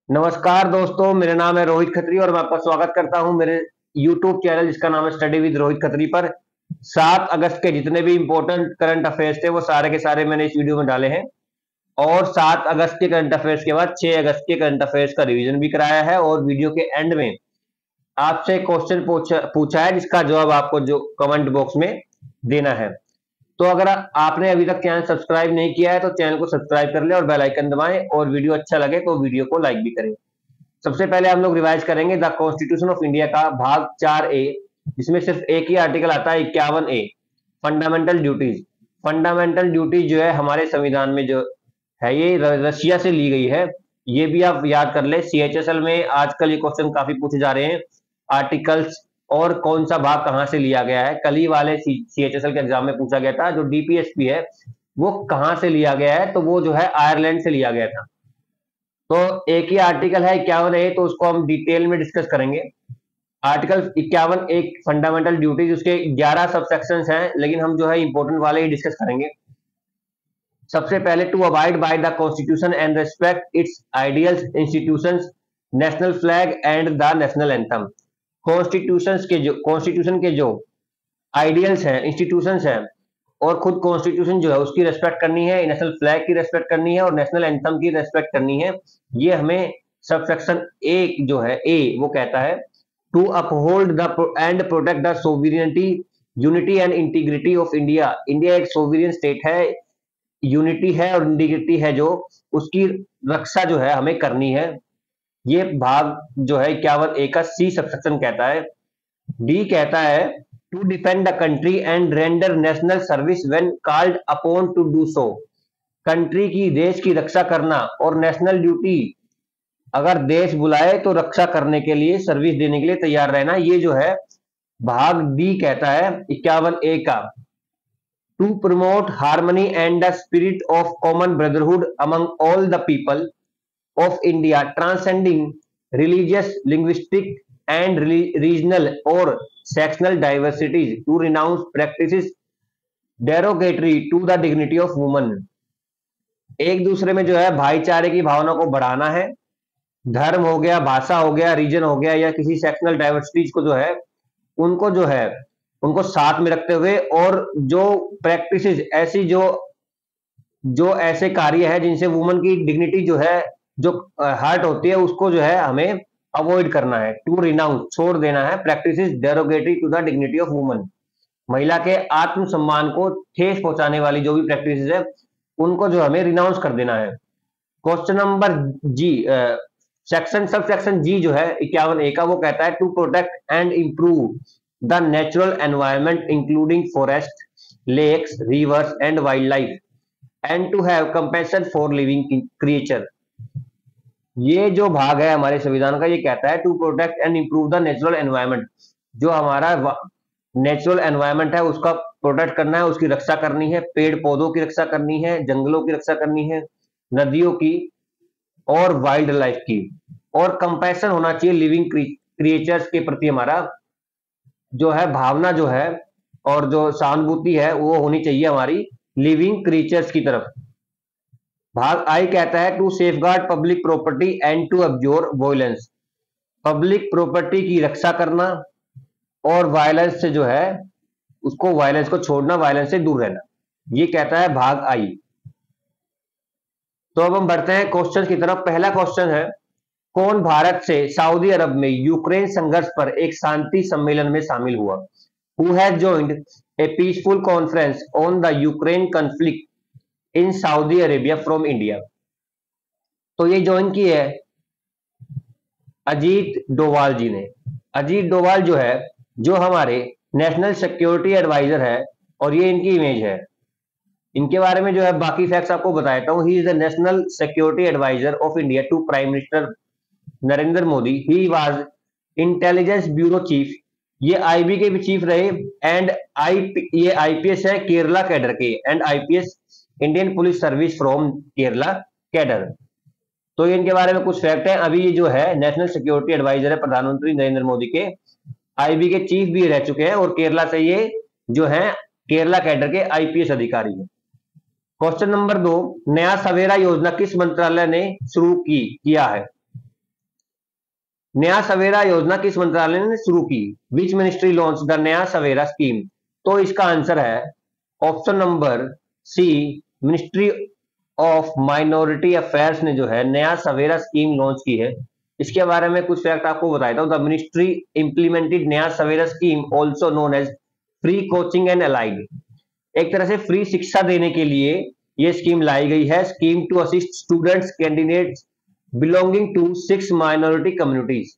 नमस्कार दोस्तों, मेरा नाम है रोहित खत्री और मैं आपका स्वागत करता हूं मेरे YouTube चैनल जिसका नाम है स्टडी विद रोहित खत्री पर। 7 अगस्त के जितने भी इंपॉर्टेंट करंट अफेयर्स थे वो सारे के सारे मैंने इस वीडियो में डाले हैं। और 7 अगस्त के करंट अफेयर्स के बाद 6 अगस्त के करंट अफेयर्स का रिवीजन भी कराया है और वीडियो के एंड में आपसे क्वेश्चन पूछा है जिसका जवाब आपको जो कमेंट बॉक्स में देना है। तो अगर आपने अभी तक चैनल सब्सक्राइब नहीं किया है तो चैनल को सब्सक्राइब कर ले और बेल आइकन दबाएं और वीडियो अच्छा लगे तो वीडियो को लाइक भी करें। सबसे पहले हम लोग रिवाइज करेंगे द कॉन्स्टिट्यूशन ऑफ इंडिया का भाग 4A, जिसमें सिर्फ एक ही आर्टिकल आता है 51A, fundamental duties. Fundamental duties जो है हमारे संविधान में जो है ये रशिया से ली गई है। ये भी आप याद कर ले, CHSL में आजकल ये क्वेश्चन काफी पूछे जा रहे हैं। आर्टिकल्स और कौन सा भाग कहां से लिया गया है, कल ही वाले CHSL के एग्जाम में पूछा गया था। जो DPSP है वो कहां से लिया गया है, तो वो जो है आयरलैंड से लिया गया था। तो एक ही आर्टिकल है 51A, तो उसको हम डिटेल में डिस्कस करेंगे। आर्टिकल 51 एक फंडामेंटल ड्यूटीज, उसके 11 सबसेक्शंस हैं, लेकिन हम जो है इंपॉर्टेंट वाले ही डिस्कस करेंगे। सबसे पहले, to abide by the constitution and respect its ideals, institutions, national flag and the national anthem. Constitution के जो आइडियल्स हैं, इंस्टीट्यूशंस हैं और खुद कॉन्स्टिट्यूशन जो है उसकी रेस्पेक्ट करनी है, नेशनल फ्लैग की रेस्पेक्ट करनी है और नेशनल एंथम की रेस्पेक्ट करनी है। ये हमें सबसेक्शन ए जो है ए वो कहता है। To uphold the and protect the sovereignty, unity and integrity of India. India एक सोवरेन स्टेट है, यूनिटी है और इंटीग्रिटी है, जो उसकी रक्षा जो है हमें करनी है। ये भाग जो है 51A का सी सबसेक्शन कहता है। डी कहता है to defend the country and render national service when called upon to do so. Country की, देश की रक्षा करना और नेशनल ड्यूटी, अगर देश बुलाए तो रक्षा करने के लिए, सर्विस देने के लिए तैयार रहना। ये जो है भाग डी कहता है 51A का। To promote harmony and the spirit of common brotherhood among all the people of India, transcending religious, linguistic and regional और sectional diversities, to renounce practices derogatory to the dignity of woman. एक दूसरे में जो है भाईचारे की भावना को बढ़ाना है। धर्म हो गया, भाषा हो गया, रीजन हो गया या किसी सेक्शनल डाइवर्सिटीज को जो है उनको साथ में रखते हुए, और जो प्रैक्टिसेस ऐसी जो जो ऐसे कार्य है जिनसे वुमन की डिग्निटी जो है, जो हर्ट होती है, उसको जो है हमें अवॉइड करना है। टू रिनाउंस, छोड़ देना है, practices derogatory to the dignity of woman, महिला के आत्मसम्मान को ठेस पहुंचाने वाली जो भी प्रैक्टिसेस है उनको जो हमें रिनाउंस कर देना है। क्वेश्चन नंबर जी, सब सेक्शन जी जो है 51A का, वो कहता है to protect and improve the natural environment including forest, lakes, rivers and wild life and to have compassion for living creature. ये जो भाग है हमारे संविधान का, ये कहता है to protect and improve the natural environment. जो हमारा नेचुरल एनवायरमेंट है उसका प्रोटेक्ट करना है, उसकी रक्षा करनी है, पेड़ पौधों की रक्षा करनी है, जंगलों की रक्षा करनी है, नदियों की और वाइल्ड लाइफ की। और कंपैशन होना चाहिए लिविंग क्रिएचर्स के प्रति, हमारा जो है भावना जो है और जो सहानुभूति है वो होनी चाहिए हमारी लिविंग क्रिएचर्स की तरफ। भाग आई कहता है to safeguard public property and to absorb violence. Public property की रक्षा करना और वायलेंस से जो है उसको, वायलेंस को छोड़ना, वायलेंस से दूर रहना, ये कहता है भाग आई। तो अब हम बढ़ते हैं क्वेश्चन की तरफ। पहला क्वेश्चन है, कौन भारत से सऊदी अरब में यूक्रेन संघर्ष पर एक शांति सम्मेलन में शामिल हुआ? Who has joined A peaceful conference on the Ukraine conflict in Saudi Arabia from India? तो ये ज्वाइन की है अजीत डोवाल जी ने। अजीत डोवाल जो है, जो हमारे नेशनल सिक्योरिटी एडवाइजर है, और ये इनकी इमेज है। इनके बारे में जो है बाकी फैक्ट्स आपको बताता हूँ। He is the national security advisor of India to prime minister Narendra Modi. He was intelligence bureau chief, ये आईबी के भी चीफ रहे, एंड ये आईपीएस है केरला कैडर के, and IPS Indian police service from Kerala cadre. तो इनके बारे में कुछ फैक्ट है। अभी ये जो है नेशनल सिक्योरिटी एडवाइजर है प्रधानमंत्री नरेंद्र मोदी के, आईबी के चीफ भी रह चुके हैं और केरला से ये जो है केरला कैडर के आईपीएस अधिकारी हैं। क्वेश्चन नंबर 2, नया सवेरा योजना किस मंत्रालय ने शुरू किया है? नया सवेरा योजना किस मंत्रालय ने शुरू की? विच मिनिस्ट्री लॉन्च द नया सवेरा स्कीम? तो इसका आंसर है option number C, ministry of minority affairs ने जो है नया सवेरा स्कीम लॉन्च की है। इसके बारे में कुछ फैक्ट आपको बताता हूँ। The ministry implemented Naya Savera scheme also known as free coaching and allied. एक तरह से फ्री शिक्षा देने के लिए ये स्कीम लाई गई है। Scheme to assist students candidates belonging to 6 minority communities.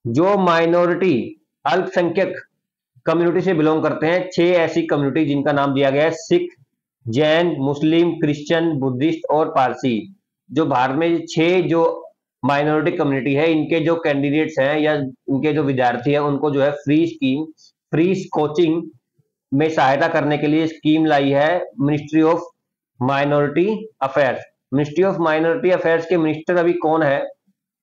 जो माइनॉरिटी अल्पसंख्यक कम्युनिटी से बिलोंग करते हैं, 6 ऐसी कम्युनिटी जिनका नाम दिया गया है सिख, जैन, मुस्लिम, क्रिश्चियन, बुद्धिस्ट और पारसी। जो भारत में 6 जो माइनॉरिटी कम्युनिटी है, इनके जो कैंडिडेट्स हैं या इनके जो विद्यार्थी हैं, उनको जो है फ्री कोचिंग में सहायता करने के लिए स्कीम लाई है ministry of minority affairs. Ministry of minority affairs के मिनिस्टर अभी कौन है?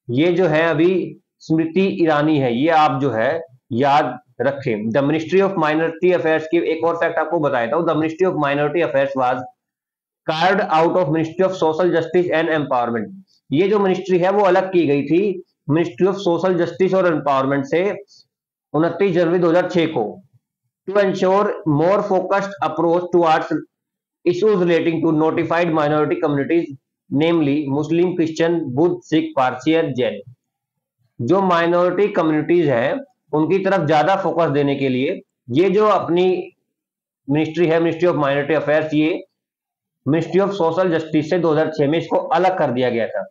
ये जो है अभी स्मृति ईरानी है। ये आप जो है याद रखें। The ministry of minority affairs की एक और फैक्ट आपको बताता हूं। The ministry of minority affairs was carved out of ministry of social justice and empowerment. ये जो मिनिस्ट्री है वो अलग की गई थी मिनिस्ट्री ऑफ सोशल जस्टिस और एम्पावरमेंट से 29 जनवरी 2006 को, to ensure more focused approach towards issues relating to notified minority communities, namely Muslim, Christian, Buddh, Sikh, Parsi और जैन। जो माइनॉरिटी कम्युनिटीज हैं उनकी तरफ ज्यादा फोकस देने के लिए ये जो अपनी मिनिस्ट्री है, मिनिस्ट्री ऑफ माइनॉरिटी अफेयर्स, ये मिनिस्ट्री ऑफ सोशल जस्टिस से 2006 में इसको अलग कर दिया गया था।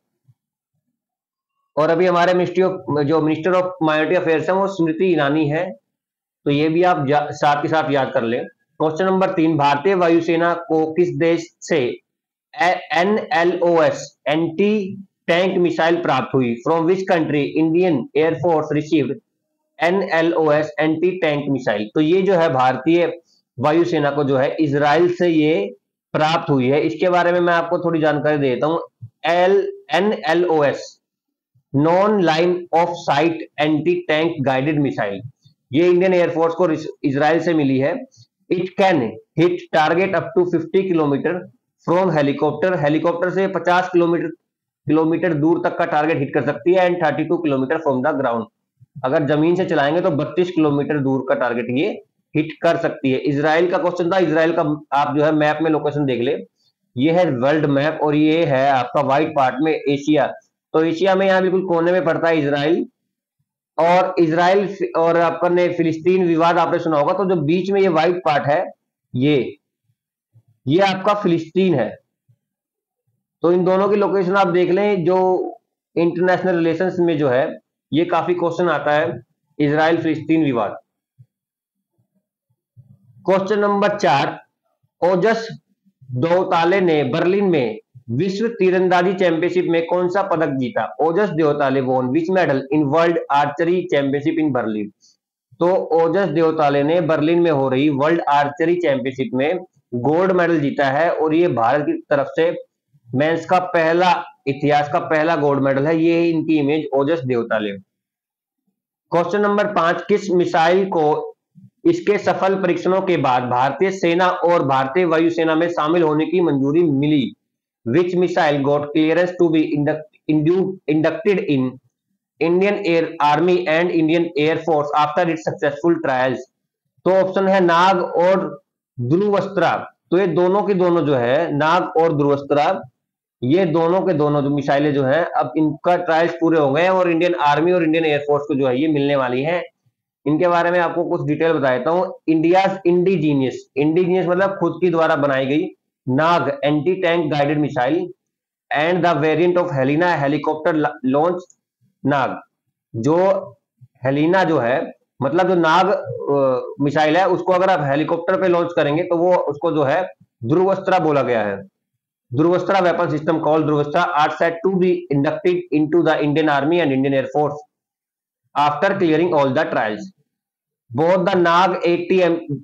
और अभी हमारे मिनिस्टर ऑफ माइनॉरिटी अफेयर्स है वो स्मृति ईरानी है। तो ये भी आप साथ के साथ याद कर लें। क्वेश्चन नंबर 3, भारतीय वायुसेना को किस देश से NLOS एंटी टैंक मिसाइल प्राप्त हुई? From which country Indian air force received NLOS anti tank missile? तो ये जो है भारतीय वायुसेना को जो है इजराइल से ये प्राप्त हुई है। इसके बारे में मैं आपको थोड़ी जानकारी देता हूं। NLOS non line of sight anti tank guided missile, ये इंडियन एयरफोर्स को इजराइल से मिली है। It can hit target up to 50 kilometre from helicopter. Helicopter से 50 किलोमीटर दूर तक का टारगेट हिट कर सकती है। And 32 kilometre from the ground. अगर जमीन से चलाएंगे तो 32 किलोमीटर दूर का टारगेट ये हिट कर सकती है। इजराइल का क्वेश्चन था। इजराइल का आप जो है मैप में लोकेशन देख ले। ये है वर्ल्ड मैप और ये है आपका व्हाइट पार्ट में एशिया। तो एशिया में यहाँ बिल्कुल कोने में पड़ता है इजराइल। और इजराइल और आपने फिलिस्तीन विवाद आपने सुना होगा। तो जो बीच में ये व्हाइट पार्ट है ये आपका फिलिस्तीन है। तो इन दोनों की लोकेशन आप देख लें। जो इंटरनेशनल रिलेशंस में जो है ये काफी क्वेश्चन आता है, इजराइल फिलिस्तीन विवाद। क्वेश्चन नंबर 4, ओजस देओताले ने बर्लिन में विश्व तीरंदाजी चैंपियनशिप में कौन सा पदक जीता? Ojas Deotale won which medal in world archery championship in Berlin? तो ओजस देओताले ने बर्लिन में हो रही वर्ल्ड आर्चरी चैंपियनशिप में गोल्ड मेडल जीता है। और ये भारत की तरफ से मेंस का इतिहास का पहला गोल्ड मेडल है। ये इनकी इमेज ओजस देओताले। क्वेश्चन नंबर 5, किस मिसाइल को इसके सफल परीक्षणों के बाद भारतीय सेना और भारतीय वायुसेना में शामिल होने की मंजूरी मिली? Which missile got clearance to be inducted in Indian Air Army and Indian Air Force after its successful trials? तो ऑप्शन है नाग और ध्रुवस्त्रा। तो ये दोनों के दोनों जो है नाग और ध्रुवस्त्रा, ये दोनों के दोनों जो मिसाइलें जो हैं अब इनका ट्रायल्स पूरे हो गए और इंडियन आर्मी और इंडियन एयरफोर्स को जो है ये मिलने वाली है। इनके बारे में आपको कुछ डिटेल बता देता हूँ। इंडियाज इंडिजीनियस मतलब खुद की द्वारा बनाई गई Nag anti tank guided missile and the variant of Helina helicopter launch Nag. जो हेलिना जो है मतलब जो नाग मिसाइल है उसको अगर आप हेलीकॉप्टर पे लॉन्च करेंगे तो वो उसको जो है ध्रुवस्त्रा बोला गया है। Dhruvastra weapon system called Dhruvastra are set to be inducted into the Indian army and Indian air force after clearing all the trials. Both the Nag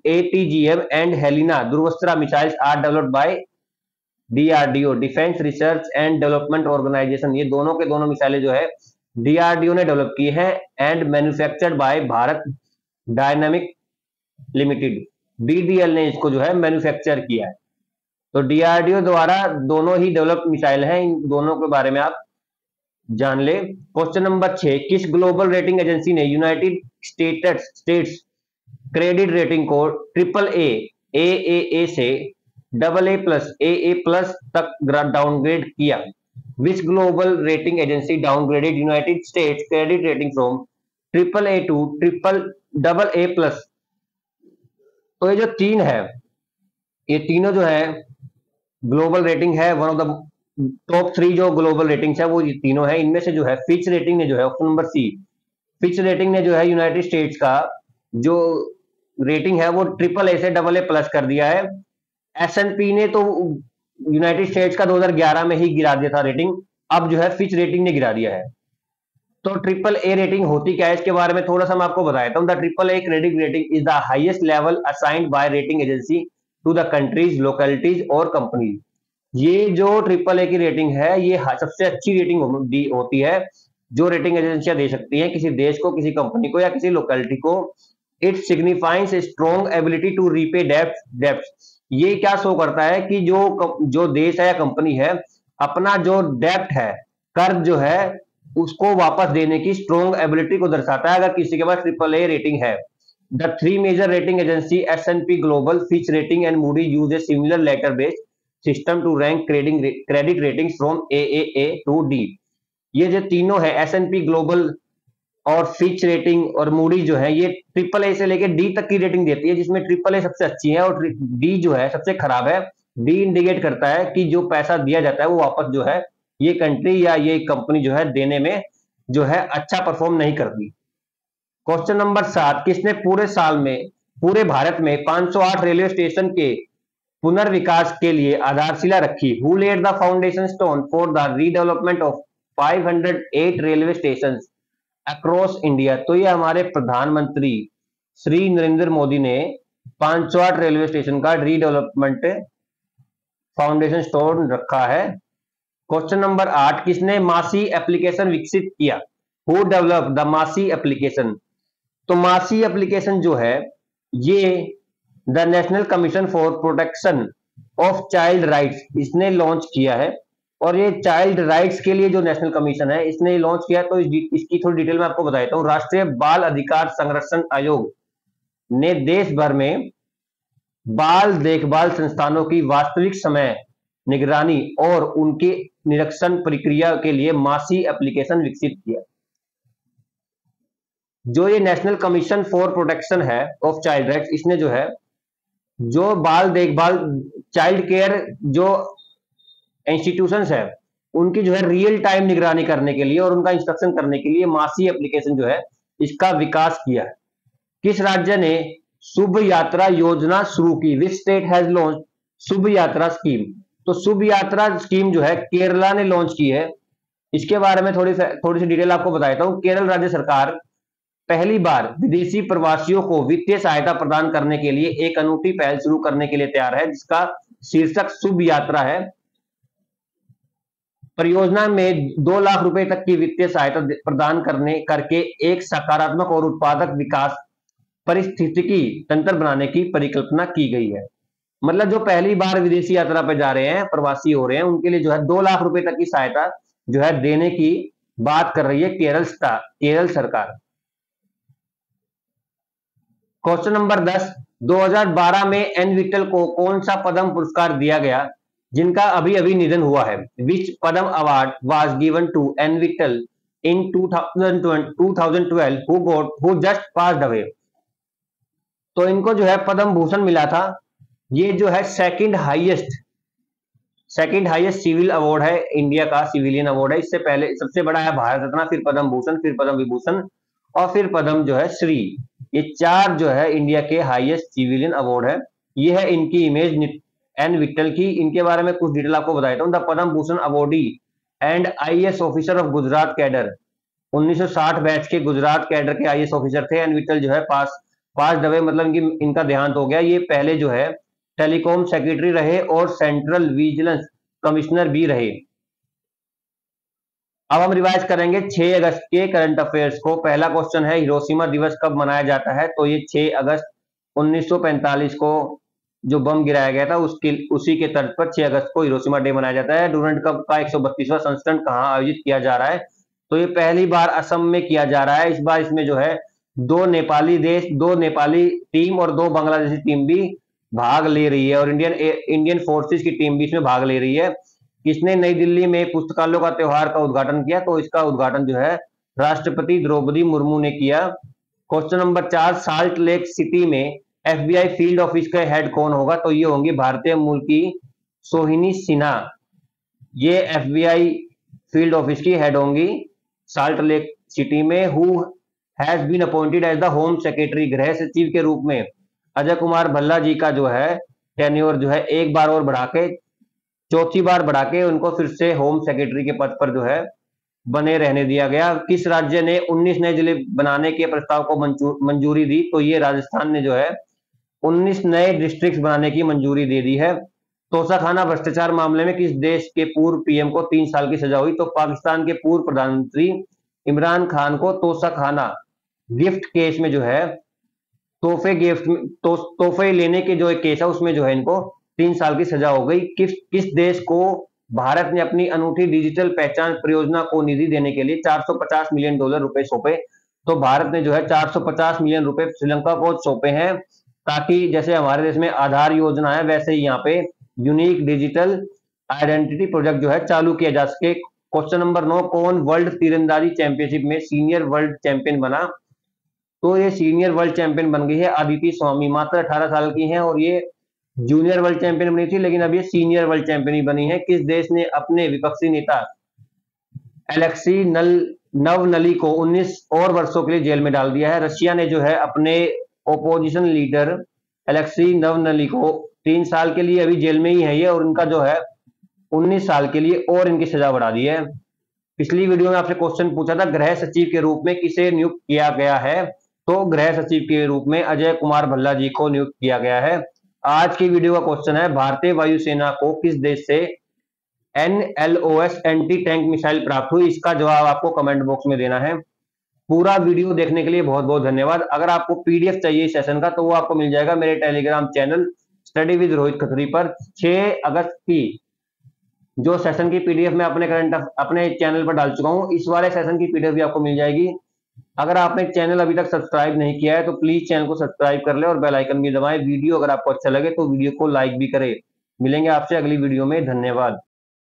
ATGM and Helena Dhruvastra missiles are developed by DRDO Defense Research and Development Organization। ये दोनों के दोनों मिसाइलें जो है DRDO ने develop की है and manufactured by Bharat dynamic limited. DDL ने इसको जो है मैन्युफैक्चर किया है। तो DRDO द्वारा दोनों ही डेवलप मिसाइल हैं। इन दोनों के बारे में आप जान ले। क्वेश्चन नंबर 6, किस ग्लोबल रेटिंग एजेंसी ने यूनाइटेड स्टेट्स क्रेडिट रेटिंग को ट्रिपल ए से डबल ए प्लस तक डाउनग्रेड किया? Which global rating agency downgraded United States credit rating from triple A to triple double A plus? तो ये जो तीन है, ये तीनों जो है ग्लोबल रेटिंग है, वन ऑफ द टॉप 3 जो ग्लोबल रेटिंग्स है वो ये तीनों है। इनमें से जो है फिच रेटिंग ने जो है option number C, Fitch rating ने जो है यूनाइटेड स्टेट्स का जो रेटिंग है वो ट्रिपल ए से डबल ए प्लस कर दिया है। एस&पी ने तो यूनाइटेड स्टेट्स का 2011 में ही गिरा दिया था रेटिंग, अब जो है फिच रेटिंग ने गिरा दिया है। तो ट्रिपल ए रेटिंग होती क्या है, इसके बारे में थोड़ा सा मैं आपको बताता हूँ। The triple A credit rating is the highest level assigned by rating agency to the countries, localities और कंपनीज। ये जो ट्रिपल ए की रेटिंग है ये सबसे अच्छी रेटिंग होती है जो रेटिंग एजेंसियां दे सकती हैं किसी देश को, किसी कंपनी को या किसी लोकेलिटी को। It signifies strong ability to repay डेब्ट। ये क्या शो करता है कि जो देश है या कंपनी है अपना जो डेब्ट है, कर्ज जो है उसको वापस देने की स्ट्रॉन्ग एबिलिटी को दर्शाता है अगर किसी के पास ट्रिपल ए रेटिंग है। The 3 major rating agency S&P Global, Fitch rating and Moody use a similar letter based system to rank credit ratings from A to D. ये जो तीनों है एस&पी ग्लोबल और फिच रेटिंग और Moody जो है ये ट्रिपल ए से लेकर डी तक की रेटिंग देती है, जिसमें ट्रिपल ए सबसे अच्छी है और डी जो है सबसे खराब है। डी इंडिकेट करता है कि जो पैसा दिया जाता है वो वापस जो है ये कंट्री या ये कंपनी जो है देने में जो है अच्छा परफॉर्म नहीं करती। क्वेश्चन नंबर 7, किसने पूरे भारत में 508 रेलवे स्टेशन के पुनर्विकास के लिए आधारशिला रखी? Who laid the foundation stone for the redevelopment of 508 railway station across India? तो ये हमारे प्रधानमंत्री श्री नरेंद्र मोदी ने 508 रेलवे स्टेशन का रीडेवलपमेंट फाउंडेशन स्टोन रखा है। क्वेश्चन नंबर 8, किसने मासी एप्लीकेशन विकसित किया? हु डेवलप द मासी एप्लीकेशन? तो मासी एप्लीकेशन जो है ये the national commission for protection of child rights इसने लॉन्च किया है। और ये चाइल्ड राइट्स के लिए जो नेशनल कमीशन है इसने लॉन्च किया, तो इसकी थोड़ी डिटेल में आपको बताता हूँ। राष्ट्रीय बाल अधिकार संरक्षण आयोग ने देश भर में बाल देखभाल संस्थानों की वास्तविक समय निगरानी और उनके निरीक्षण प्रक्रिया के लिए मासी एप्लीकेशन विकसित किया। जो ये नेशनल कमीशन फॉर प्रोटेक्शन है ऑफ चाइल्ड राइट्स, इसने जो है जो बाल देखभाल चाइल्ड केयर जो इंस्टीट्यूशंस है उनकी जो है रियल टाइम निगरानी करने के लिए और उनका इंस्ट्रक्शन करने के लिए मासी एप्लीकेशन जो है इसका विकास किया है। किस राज्य ने शुभ यात्रा योजना शुरू की? विच स्टेट हैज लॉन्च शुभ यात्रा स्कीम? तो शुभ यात्रा स्कीम जो है केरला ने लॉन्च की है। इसके बारे में थोड़ी सी डिटेल आपको बताता हूँ। केरल राज्य सरकार पहली बार विदेशी प्रवासियों को वित्तीय सहायता प्रदान करने के लिए एक अनूठी पहल शुरू करने के लिए तैयार है जिसका शीर्षक शुभ यात्रा है। परियोजना में 2 लाख रुपए तक की वित्तीय सहायता प्रदान करके एक सकारात्मक और उत्पादक विकास परिस्थितिकी तंत्र बनाने की परिकल्पना की गई है। मतलब जो पहली बार विदेशी यात्रा पे जा रहे हैं, प्रवासी हो रहे हैं, उनके लिए जो है 2 लाख रुपए तक की सहायता जो है देने की बात कर रही है केरल सरकार। क्वेश्चन नंबर 10, 2012 में एन विट्ठल को कौन सा पद्म पुरस्कार दिया गया जिनका अभी अभी निधन हुआ है? Which Padma award was given to N Vitthal in 2012 who just passed away? तो इनको जो है पद्म भूषण मिला था। ये जो है सेकंड हाईएस्ट सिविल अवार्ड है, इंडिया का सिविलियन अवार्ड है। इससे पहले सबसे बड़ा है भारत रत्न, फिर पद्म भूषण, फिर पद्म विभूषण और फिर पद्म जो है श्री। ये 4 जो है इंडिया के हाईएस्ट सिविलियन अवार्ड है। ये है इनकी इमेज एन विट्ठल की। इनके बारे में कुछ डिटेल आपको बताता हूँ। The Padma Bhushan awardee and IAS officer of Gujarat cadre, 1960 batch के गुजरात कैडर के आईएएस ऑफिसर थे। एन विट्ठल जो है पास दवे मतलब इनका देहांत हो गया। ये पहले जो है टेलीकॉम सेक्रेटरी रहे और सेंट्रल विजिलेंस कमिश्नर भी रहे। अब हम रिवाइज करेंगे 6 अगस्त के करंट अफेयर्स को। पहला क्वेश्चन है हिरोशिमा दिवस कब मनाया जाता है? तो ये 6 अगस्त 1945 को जो बम गिराया गया था उसी के तर्ज पर 6 अगस्त को हिरोशिमा डे मनाया जाता है। डूरंट कप का 132वां संस्करण कहां आयोजित किया जा रहा है? तो ये पहली बार असम में किया जा रहा है। इस बार इसमें जो है दो नेपाली टीम और दो बांग्लादेशी टीम भी भाग ले रही है, और इंडियन फोर्सेस की टीम भी इसमें भाग ले रही है। किसने नई दिल्ली में पुस्तकालयों का त्योहार का उद्घाटन किया? तो इसका उद्घाटन जो है राष्ट्रपति द्रौपदी मुर्मू ने किया। Question number 4, salt Lake City में एफबीआई फील्ड ऑफिस का हेड कौन होगा? तो ये होंगी भारतीय मूल की सोहिनी सिन्हा। ये एफबीआई फील्ड ऑफिस की हेड होंगी साल्ट लेक सिटी में। Who has been appointed as the home secretary, गृह सचिव के रूप में अजय कुमार भल्ला जी का जो है टेन्योर जो है एक बार और बढ़ा के, चौथी बार बढ़ा के उनको फिर से होम सेक्रेटरी के पद पर जो है बने रहने दिया गया। किस राज्य ने 19 नए जिले बनाने के प्रस्ताव को मंजूरी दी? तो ये राजस्थान ने जो है 19 नए डिस्ट्रिक्ट बनाने की मंजूरी दे दी है। तोशाखाना भ्रष्टाचार मामले में किस देश के पूर्व पीएम को 3 साल की सजा हुई? तो पाकिस्तान के पूर्व प्रधानमंत्री इमरान खान को तोशाखाना गिफ्ट केस में जो है तोहफे लेने के जो एक केस है उसमें जो है इनको 3 साल की सजा हो गई। किस देश को भारत ने अपनी अनूठी डिजिटल पहचान परियोजना को निधि देने के लिए $450 मिलियन रुपए सौंपे? तो भारत ने जो है 450 मिलियन रुपए श्रीलंका को सौंपे हैं, ताकि जैसे हमारे देश में आधार योजना है वैसे ही यहाँ पे यूनिक डिजिटल आइडेंटिटी प्रोजेक्ट जो है चालू किया जा सके। क्वेश्चन नंबर 9, कौन वर्ल्ड तीरंदाजी चैंपियनशिप में सीनियर वर्ल्ड चैंपियन बना? तो ये सीनियर वर्ल्ड चैंपियन बन गई है अदिति स्वामी, मात्र 18 साल की हैं, और ये जूनियर वर्ल्ड चैंपियन बनी थी लेकिन अब ये सीनियर वर्ल्ड चैंपियन ही बनी है। किस देश ने अपने विपक्षी नेता एलेक्सी नवनली को 19 और वर्षों के लिए जेल में डाल दिया है? रशिया ने जो है अपने ओपोजिशन लीडर एलेक्सी नवनली को 3 साल के लिए अभी जेल में ही है ये, और इनका जो है 19 साल के लिए और इनकी सजा बढ़ा दी है। पिछली वीडियो में आपसे क्वेश्चन पूछा था गृह सचिव के रूप में किसे नियुक्त किया गया है? तो गृह सचिव के रूप में अजय कुमार भल्ला जी को नियुक्त किया गया है। आज की वीडियो का क्वेश्चन है भारतीय वायुसेना को किस देश से NLOS एंटी टैंक मिसाइल प्राप्त हुई? इसका जवाब आपको कमेंट बॉक्स में देना है। पूरा वीडियो देखने के लिए बहुत बहुत धन्यवाद। अगर आपको पीडीएफ चाहिए सेशन का तो वो आपको मिल जाएगा मेरे Telegram channel study with Rohit Khatri पर। 6 अगस्त की जो सेशन की पीडीएफ मैं अपने चैनल पर डाल चुका हूं, इस वाले सेशन की पीडीएफ भी आपको मिल जाएगी। अगर आपने चैनल अभी तक सब्सक्राइब नहीं किया है तो प्लीज चैनल को सब्सक्राइब कर ले और बेल आइकन भी दबाएं। वीडियो अगर आपको अच्छा लगे तो वीडियो को लाइक भी करें। मिलेंगे आपसे अगली वीडियो में, धन्यवाद।